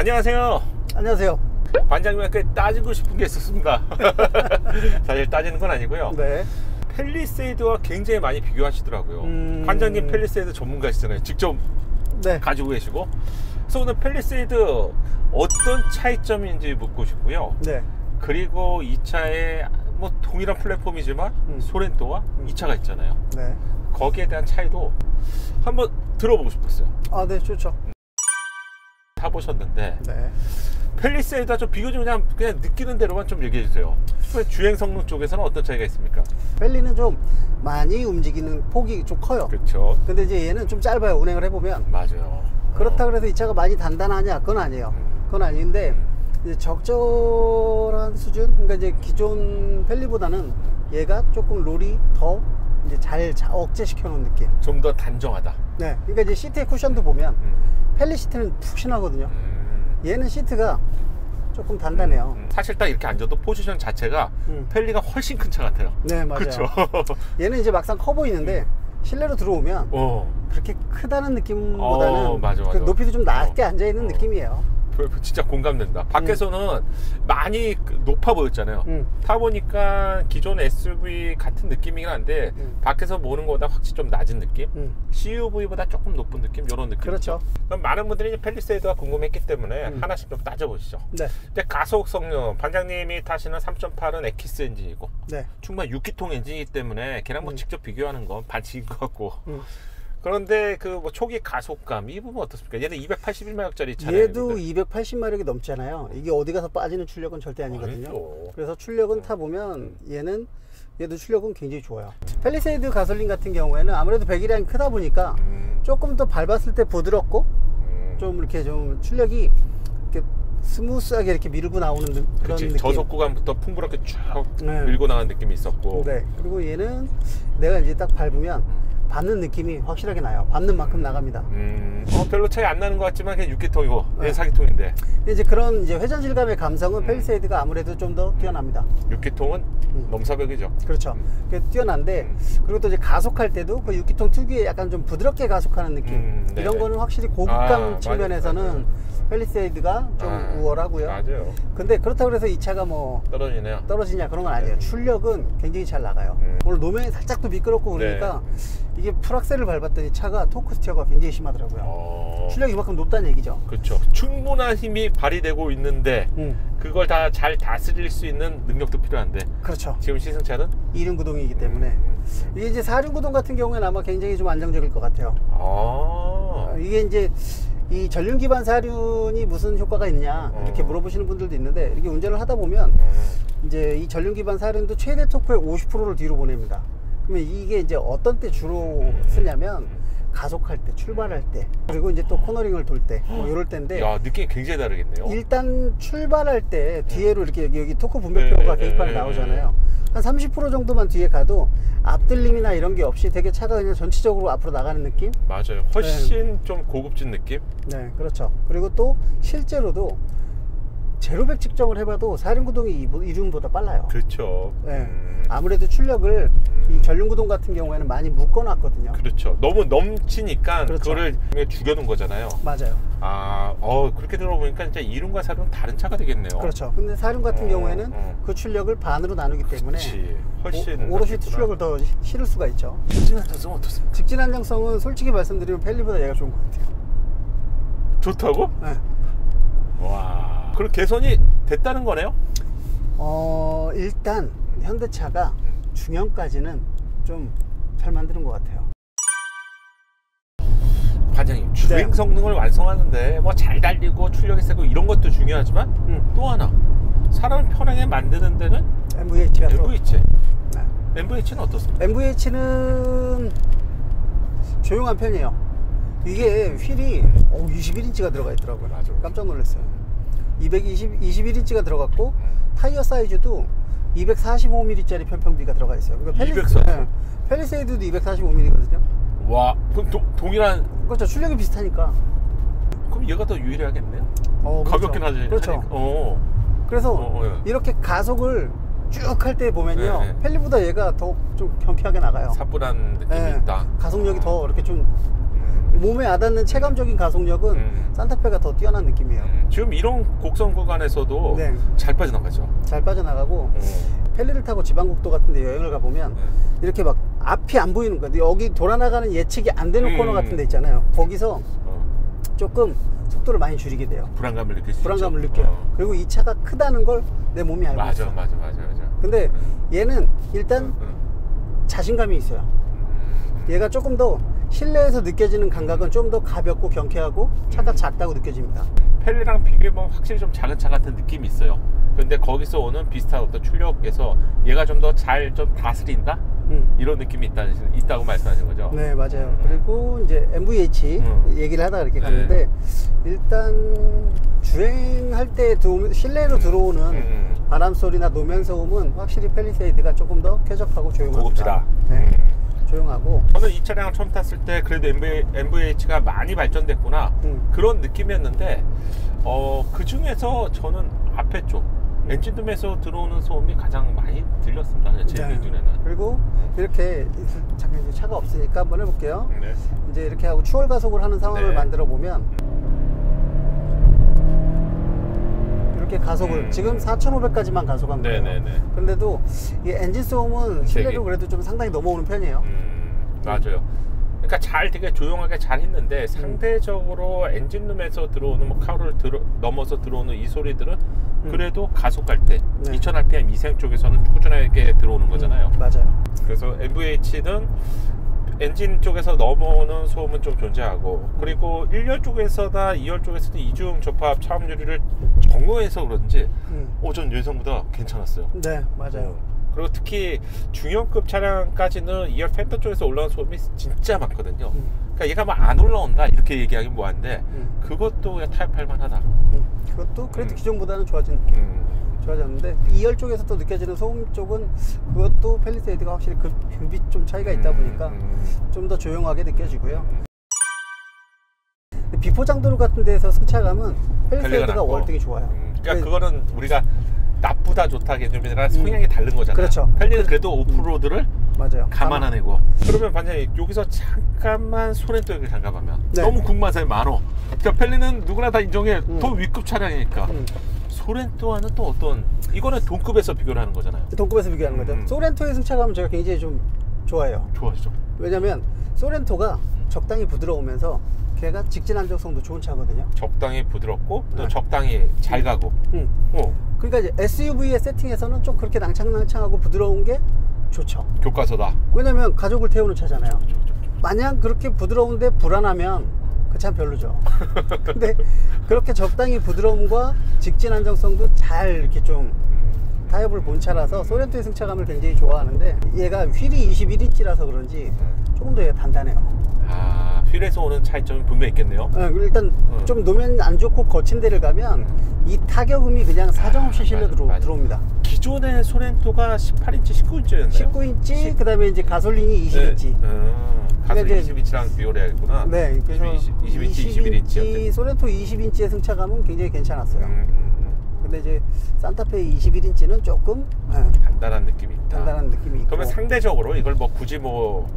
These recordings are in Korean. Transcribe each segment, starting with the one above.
안녕하세요. 안녕하세요. 반장님께 따지고 싶은 게 있었습니다. 사실 따지는 건 아니고요. 네. 펠리세이드와 굉장히 많이 비교하시더라고요. 반장님 펠리세이드 전문가시잖아요. 직접 네. 가지고 계시고. 그래서 오늘 펠리세이드 어떤 차이점인지 묻고 싶고요. 네. 그리고 이 차에 뭐 동일한 플랫폼이지만 소렌토와 이 차가 있잖아요. 네. 거기에 대한 차이도 한번 들어보고 싶었어요. 아, 네, 좋죠. 타보셨는데 네. 펠리세이드와 좀 비교 좀 그냥 느끼는 대로만 좀 얘기해 주세요. 주행 성능 쪽에서는 어떤 차이가 있습니까? 펠리는 좀 많이 움직이는 폭이 좀 커요. 그렇죠. 근데 이제 얘는 좀 짧아요. 운행을 해보면. 맞아요. 그렇다 그래서 이 차가 많이 단단하냐? 그건 아니에요. 그건 아닌데 이제 적절한 수준. 그러니까 이제 기존 펠리보다는 얘가 조금 롤이 더 이제 잘 억제시켜 놓은 느낌. 좀 더 단정하다. 네. 그러니까 이제 시트의 쿠션도 보면 펠리 시트는 푹신하거든요. 얘는 시트가 조금 단단해요. 사실 딱 이렇게 앉아도 포지션 자체가 펠리가 훨씬 큰 차 같아요. 네, 맞아요. 그렇죠. 얘는 이제 막상 커 보이는데 실내로 들어오면 그렇게 크다는 느낌보다는 맞아. 그 높이도 좀 낮게 앉아있는 느낌이에요. 진짜 공감된다. 밖에서는 많이 높아 보였잖아요. 타보니까 기존 SUV 같은 느낌이긴 한데 밖에서 보는 것보다 확실히 좀 낮은 느낌? CUV보다 조금 높은 느낌? 이런 느낌. 그렇죠. 그럼 많은 분들이 이제 펠리세이드가 궁금했기 때문에 하나씩 좀 따져보시죠. 네. 근데 가속 성능, 반장님이 타시는 3.8은 엑기스 엔진이고 네. 충분히 6기통 엔진이기 때문에 걔랑 뭐 직접 비교하는 건 반칙인 것 같고 그런데 그 뭐 초기 가속감 이 부분 어떻습니까? 얘는 281마력짜리 차량인데 얘도 280마력이 넘잖아요. 이게 어디 가서 빠지는 출력은 절대 아니거든요. 아니죠. 그래서 출력은 타보면 얘도 출력은 굉장히 좋아요. 펠리세이드 가솔린 같은 경우에는 아무래도 배기량이 크다 보니까 조금 더 밟았을 때 부드럽고 좀 이렇게 좀 출력이 이렇게 스무스하게 이렇게 밀고 나오는 그런 느낌. 저속 구간부터 풍부럽게 쭉 밀고 나가는 느낌이 있었고. 네. 그리고 얘는 내가 이제 딱 밟으면 밟는 느낌이 확실하게 나요. 밟는 만큼 나갑니다. 별로 차이 안 나는 것 같지만 그냥 6기통이고 네. 4기통인데. 이제 그런 이제 회전 질감의 감성은 펠리세이드가 아무래도 좀 더 뛰어납니다. 6기통은 넘사벽이죠. 그렇죠. 뛰어난데 그리고 또 이제 가속할 때도 그 6기통 특유의 약간 좀 부드럽게 가속하는 느낌. 이런 거는 확실히 고급감 측면에서는 맞아요. 펠리세이드가 좀 우월하고요. 맞아요. 근데 그렇다고 해서 이 차가 뭐 떨어지냐 그런 건 아니에요. 출력은 굉장히 잘 나가요. 오늘 노면이 살짝 또 미끄럽고 그러니까 이게 풀악셀을 밟았더니 차가 토크 스티어가 굉장히 심하더라고요. 출력이 이만큼 높다는 얘기죠. 그렇죠. 충분한 힘이 발휘되고 있는데 그걸 다 잘 다스릴 수 있는 능력도 필요한데. 그렇죠. 지금 시승차는 2륜 구동이기 때문에 이게 이제 4륜 구동 같은 경우에는 아마 굉장히 좀 안정적일 것 같아요. 이게 이제 이 전륜 기반 4륜이 무슨 효과가 있냐 이렇게 물어보시는 분들도 있는데 이렇게 운전을 하다 보면 이제 이 전륜 기반 4륜도 최대 토크의 50%를 뒤로 보냅니다. 그러면 이게 이제 어떤 때 주로 쓰냐면 가속할 때, 출발할 때, 그리고 이제 또 코너링을 돌 때, 뭐 이럴 때인데. 야, 느낌이 굉장히 다르겠네요. 일단 출발할 때 뒤에로 이렇게 여기 토크 분배표가 계기판에 나오잖아요. 한 30% 정도만 뒤에 가도 앞들림이나 이런 게 없이 되게 차가 그냥 전체적으로 앞으로 나가는 느낌? 맞아요. 훨씬 좀 고급진 느낌? 네, 그렇죠. 그리고 또 실제로도 제로백 측정을 해봐도 4륜 구동이 2륜보다 빨라요. 그렇죠. 네. 아무래도 출력을 이 전륜 구동 같은 경우에는 많이 묶어놨거든요. 그렇죠. 너무 넘치니까 그렇죠. 그거를 죽여놓은 거잖아요. 맞아요. 그렇게 들어보니까 진짜 2륜과 4륜은 다른 차가 되겠네요. 그렇죠. 근데 4륜 같은 경우에는 그 출력을 반으로 나누기 때문에 훨씬 오롯이 출력을 더 실을 수가 있죠. 직진 안정성은 어떻습니까? 직진 안정성은 솔직히 말씀드리면 펠리보다 얘가 좋은 것 같아요. 좋다고? 네. 와. 그럼 개선이 됐다는 거네요? 일단 현대차가 중형까지는 좀 잘 만드는 것 같아요. 반장님, 주행 성능을 완성하는데 뭐 잘 달리고 출력이 세고 이런 것도 중요하지만 또 하나 사람을 편하게 만드는 데는 MVH가 MVH. MVH는 어떻습니까? MVH는 조용한 편이에요. 이게 휠이 21인치가 들어가 있더라고요. 맞아. 깜짝 놀랐어요. 21인치가 들어갔고 타이어 사이즈도 245mm짜리 편평비가 들어가 있어요. 그러니까 펠리세이드도 245mm거든요. 와, 그럼 동일한. 그렇죠. 출력이 비슷하니까. 그럼 얘가 더 유리하겠네요. 가볍긴 그렇죠. 하지. 그렇죠. 그래서 이렇게 가속을 쭉 할 때 보면요, 펠리보다 얘가 더 좀 경쾌하게 나가요. 사뿐한 느낌이 있다. 가속력이 더 이렇게 좀 몸에 와닿는 체감적인 가속력은 산타페가 더 뛰어난 느낌이에요. 지금 이런 곡선 구간에서도 네. 잘 빠져나가죠. 잘 빠져나가고 펠리를 타고 지방국도 같은데 여행을 가보면 이렇게 막 앞이 안 보이는 거야. 여기 돌아나가는 예측이 안 되는 코너 같은 데 있잖아요. 거기서 조금 속도를 많이 줄이게 돼요. 불안감을 느낄 수 불안감을 있죠. 느껴요. 그리고 이 차가 크다는 걸 내 몸이 알고 있어. 맞아. 근데 얘는 일단 자신감이 있어요. 얘가 조금 더 실내에서 느껴지는 감각은 좀 더 가볍고 경쾌하고 차가 작다고 느껴집니다. 펠리랑 비교해보면 확실히 좀 작은 차 같은 느낌이 있어요. 근데 거기서 오는 비슷한 어떤 출력에서 얘가 좀 더 잘 좀 다스린다? 이런 느낌이 있다고 말씀하신 거죠? 네, 맞아요. 그리고 이제 MVH 얘기를 하다가 이렇게 갔는데 일단 주행할 때 실내로 들어오는 바람 소리나 노면 소음은 확실히 펠리세이드가 조금 더 쾌적하고 조용합니다. 고급지다. 네, 조용하고. 저는 이 차량을 처음 탔을 때 그래도 MVH가 많이 발전됐구나 그런 느낌이었는데 그 중에서 저는 앞에 쪽 엔진룸에서 들어오는 소음이 가장 많이 들렸습니다. 제 기준에는. 그리고 이렇게 잠깐 이제 차가 없으니까 한번 해볼게요. 네. 이제 이렇게 하고 추월 가속을 하는 상황을 만들어 보면 이렇게 가속을 지금 4,500까지만 가속한 거예요. 그런데도 이 엔진 소음은 실내로 그래도 좀 상당히 넘어오는 편이에요. 맞아요. 그러니까 되게 조용하게 잘 했는데 상대적으로 엔진룸에서 들어오는 카로를 넘어서 들어오는 이 소리들은 그래도 가속할 때 2000rpm 이상 쪽에서는 꾸준하게 들어오는 거잖아요. 맞아요. 그래서 MVH는 엔진 쪽에서 넘어오는 소음은 좀 존재하고 그리고 1열 쪽에서나 2열 쪽에서도 이중 접합 차음 유리를 정로해서 그런지 전 여성보다 괜찮았어요. 네, 맞아요. 그리고 특히 중형급 차량까지는 2열 펜더 쪽에서 올라온 소음이 진짜 많거든요. 그러니까 얘가 막 안 올라온다 이렇게 얘기하기 뭐한데 그것도 타협할 만하다. 그것도 그래도 기존보다는 좋아진 느낌. 좋아졌는데 2열 쪽에서 또 느껴지는 소음 쪽은 그것도 펠리세이드가 확실히 급이 좀 차이가 있다 보니까 좀 더 조용하게 느껴지고요. 비포장도로 같은 데서 승차감은 펠리세이드가 월등히 좋아요. 그러니까 그거는 우리가 나쁘다 좋다 개념이라 성향이 다른 거잖아요. 그렇죠. 펠리는 그래도 오프로드를 맞아요. 감안해내고. 그러면 반장님 여기서 잠깐만 소렌토 얘기를 잠깐 하면 너무 궁금한 사람이 많어. 그러니까 펠리는 누구나 다 인정해. 더 위급 차량이니까. 소렌토와는 또 어떤, 이거는 동급에서 비교를 하는 거잖아요. 동급에서 비교하는 거죠. 소렌토의 승차감은 제가 굉장히 좀 좋아해요. 좋아하시죠? 왜냐면 소렌토가 적당히 부드러우면서 걔가 직진 안정성도 좋은 차거든요. 적당히 부드럽고 또 적당히 잘 가고. 그러니까 이제 SUV의 세팅에서는 좀 그렇게 낭창낭창하고 부드러운 게 좋죠. 교과서다. 왜냐면 가족을 태우는 차잖아요. 마냥 그렇게 부드러운데 불안하면 그 차는 별로죠. 근데 그렇게 적당히 부드러움과 직진 안정성도 잘 이렇게 좀 타협을 본 차라서 소렌토의 승차감을 굉장히 좋아하는데 얘가 휠이 21인치라서 그런지 조금 더 단단해요. 휠에서 오는 차이점이 분명히 있겠네요. 일단 좀 노면 안 좋고 거친 데를 가면 이 타격음이 그냥 사정없이 실려 들어옵니다. 기존의 소렌토가 18인치, 19인치였나요? 19인치, 그 다음에 이제 가솔린이 20인치. 가솔린 20인치랑 비교를 해야겠구나. 네, 그래서 20인치, 21인치. 소렌토 20인치의 승차감은 굉장히 괜찮았어요. 근데 이제 산타페 21인치는 조금 단단한 느낌이 있다. 단단한 느낌이 있고. 그러면 상대적으로 이걸 뭐 굳이 뭐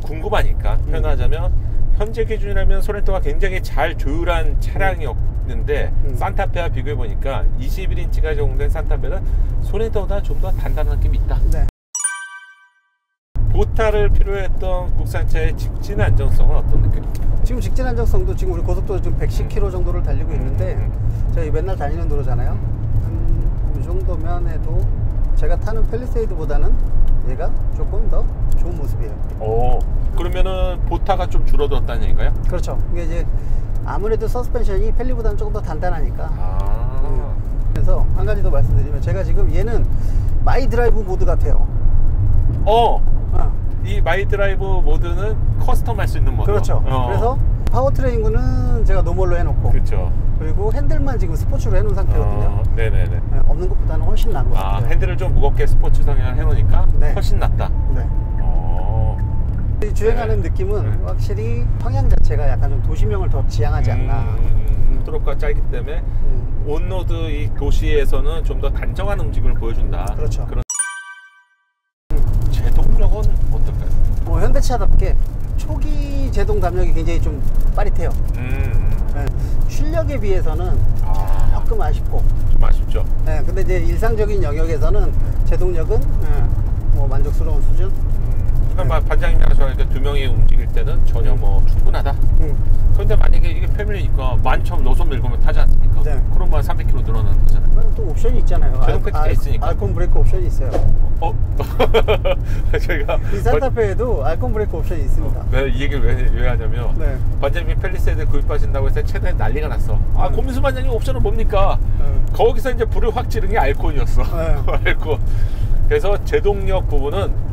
궁금하니까 표현하자면 현재 기준이라면 소렌토가 굉장히 잘 조율한 차량이었는데 산타페와 비교해 보니까 21인치가 적용된 산타페는 소렌토보다 좀 더 단단한 느낌이 있다. 네. 보타를 필요했던 국산차의 직진 안정성은 어떤 느낌? 지금 직진 안정성도 지금 우리 고속도로 지금 110km 정도를 달리고 있는데 저희 맨날 다니는 도로잖아요. 한 이 정도면 해도 제가 타는 펠리세이드보다는 얘가 조금 더 좋은 모습이에요. 그러면은 보타가 좀 줄어들었다는 얘기인가요? 그렇죠. 이게 이제 아무래도 서스펜션이 펠리보다는 조금 더 단단하니까. 그래서 한 가지 더 말씀드리면 제가 지금 얘는 마이 드라이브 모드 같아요. 이 마이 드라이브 모드는 커스텀 할 수 있는 모드. 그렇죠. 그래서 파워트레인은 제가 노멀로 해놓고, 그렇죠. 그리고 핸들만 지금 스포츠로 해놓은 상태거든요. 네네네. 없는 것보다는 훨씬 나은 것 같아요. 핸들을 좀 무겁게 스포츠 성향을 해놓으니까 훨씬 낫다. 네. 주행하는 느낌은 확실히 성향 자체가 약간 좀 도시명을 더 지향하지 않나. 트로크가 짧기 때문에 온로드 이 도시에서는 좀 더 단정한 움직임을 보여준다. 그렇죠. 그런 제동력은 어떨까요? 현대차답게 초기 제동 담력이 굉장히 좀 빠릿해요. 네, 출력에 비해서는 조금 아쉽고. 좀 아쉽죠. 네, 근데 이제 일상적인 영역에서는 제동력은 뭐 만족스러운 수준. 그러니까 반장님이랑 저랑 이렇게 두 명이 움직일 때는 전혀 뭐 충분하다. 그런데 만약에 이게 패밀리니까 만점 노선 밀고면 타지 않습니까? 네. 그러면 300km 늘어나는 거잖아요. 또 옵션이 있잖아요. 제동 패키지가 있으니까. 알콘 브레이크 옵션이 있어요. 저희가 이 산타페에도 알콘 브레이크 옵션이 있습니다. 네, 이 얘기를 왜 하냐면 네. 반장님이 팰리세이드 구입하신다고 해서 최근에 난리가 났어. 고민수 반장님 옵션은 뭡니까? 거기서 이제 불을 확 지른 게 알콘이었어. 알콘. 그래서 제동력 부분은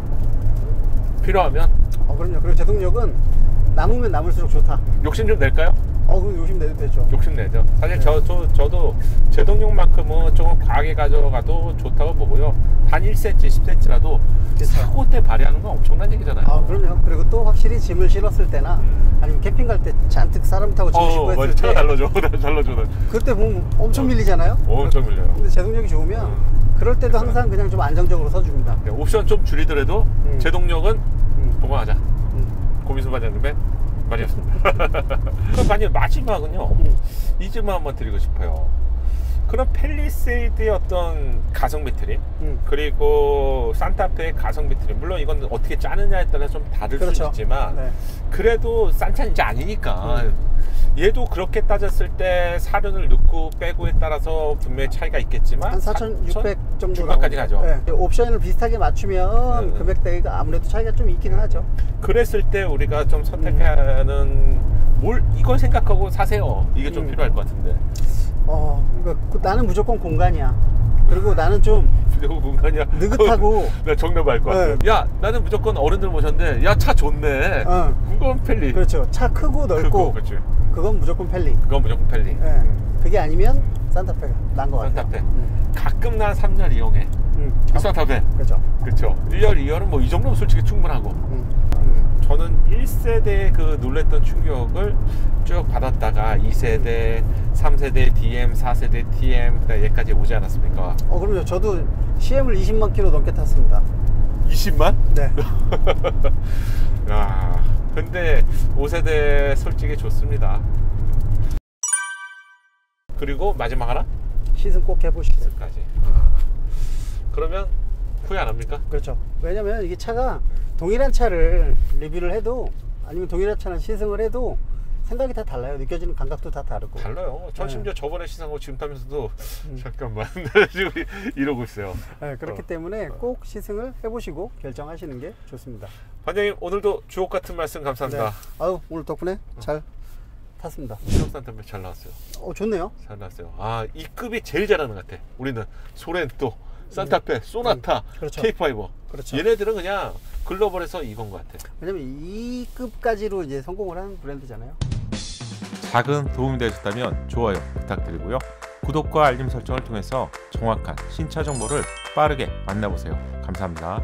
필요하면 그럼요. 그리고 제동력은 남으면 남을수록 좋다. 욕심 좀 낼까요? 그럼 욕심 내도 되죠. 욕심 내죠. 사실 저도 제동력만큼은 조금 과하게 가져가도 좋다고 보고요. 단 1cm, 10cm라도 사고 때 발휘하는 건 엄청난 얘기잖아요. 그럼요. 그리고 또 확실히 짐을 실었을 때나 아니면 캠핑 갈 때 잔뜩 사람 타고 짐 싣고 했을 때 차가 달라져. 그때 보면 엄청 밀리잖아요. 엄청 밀려요. 근데 제동력이 좋으면 그럴 때도 항상 그냥 좀 안정적으로 서줍니다. 옵션 좀 줄이더라도 제동력은 보강하자. 고민수 반장님의 말이었습니다. 그럼 반장님 마지막은요. 이 질문 한번 드리고 싶어요. 그럼 팰리세이드의 어떤 가성 배터리 그리고 산타페의 가성 배터리, 물론 이건 어떻게 짜느냐에 따라 좀 다를 수 있지만 그래도 싼 차는 이제 아니니까 얘도 그렇게 따졌을 때 사륜을 넣고 빼고에 따라서 분명히 차이가 있겠지만 한 4,600 정도 중간까지 가죠. 옵션을 비슷하게 맞추면 금액대가 아무래도 차이가 좀 있기는 하죠. 그랬을 때 우리가 좀 선택하는 이걸 생각하고 사세요. 이게 좀 필요할 것 같은데. 그러니까 나는 무조건 공간이야. 그리고 나는 좀 공간이야. 느긋하고. 나 정답 알 것 같아. 야, 나는 무조건 어른들 모셨는데 야, 차 좋네. 그건 팰리. 그렇죠. 차 크고 넓고. 그렇지. 그건 무조건 팰리. 그건 무조건 팰리. 그게 아니면 산타페가 난 것 같아요. 산타페. 가끔 난 3열 이용해. 산타페. 그렇죠. 그렇죠. 1열, 2열은 뭐 이 정도면 솔직히 충분하고. 저는 1세대에 그 놀랬던 충격을 쭉 받았다가 2세대, 3세대 DM, 4세대 TM, 얘까지 오지 않았습니까? 그럼요. 저도 CM을 20만 킬로 넘게 탔습니다. 20만? 네. 야, 근데 5세대 솔직히 좋습니다. 그리고 마지막 하나? 시승 꼭 해보시죠. 시승까지. 그러면 후회 안 합니까? 그렇죠. 왜냐면 이게 차가 동일한 차를 리뷰를 해도 아니면 동일한 차를 시승을 해도 생각이 다 달라요. 느껴지는 감각도 다 다르고. 달라요. 전 심지어 저번에 시승하고 지금 타면서도 잠깐만 지금 이러고 있어요. 그렇기 때문에 꼭 시승을 해보시고 결정하시는 게 좋습니다. 반장님 오늘도 주옥 같은 말씀 감사합니다. 오늘 덕분에 잘 탔습니다. 산타페 잘 나왔어요. 좋네요. 잘 나왔어요. 이 급이 제일 잘하는 것 같아. 우리는 소렌토, 산타페, 소나타, 그렇죠. K5. 그렇죠. 얘네들은 그냥 글로벌에서 이건 것 같아. 왜냐면 이 급까지로 이제 성공을 한 브랜드잖아요. 작은 도움이 되셨다면 좋아요 부탁드리고요. 구독과 알림 설정을 통해서 정확한 신차 정보를 빠르게 만나보세요. 감사합니다.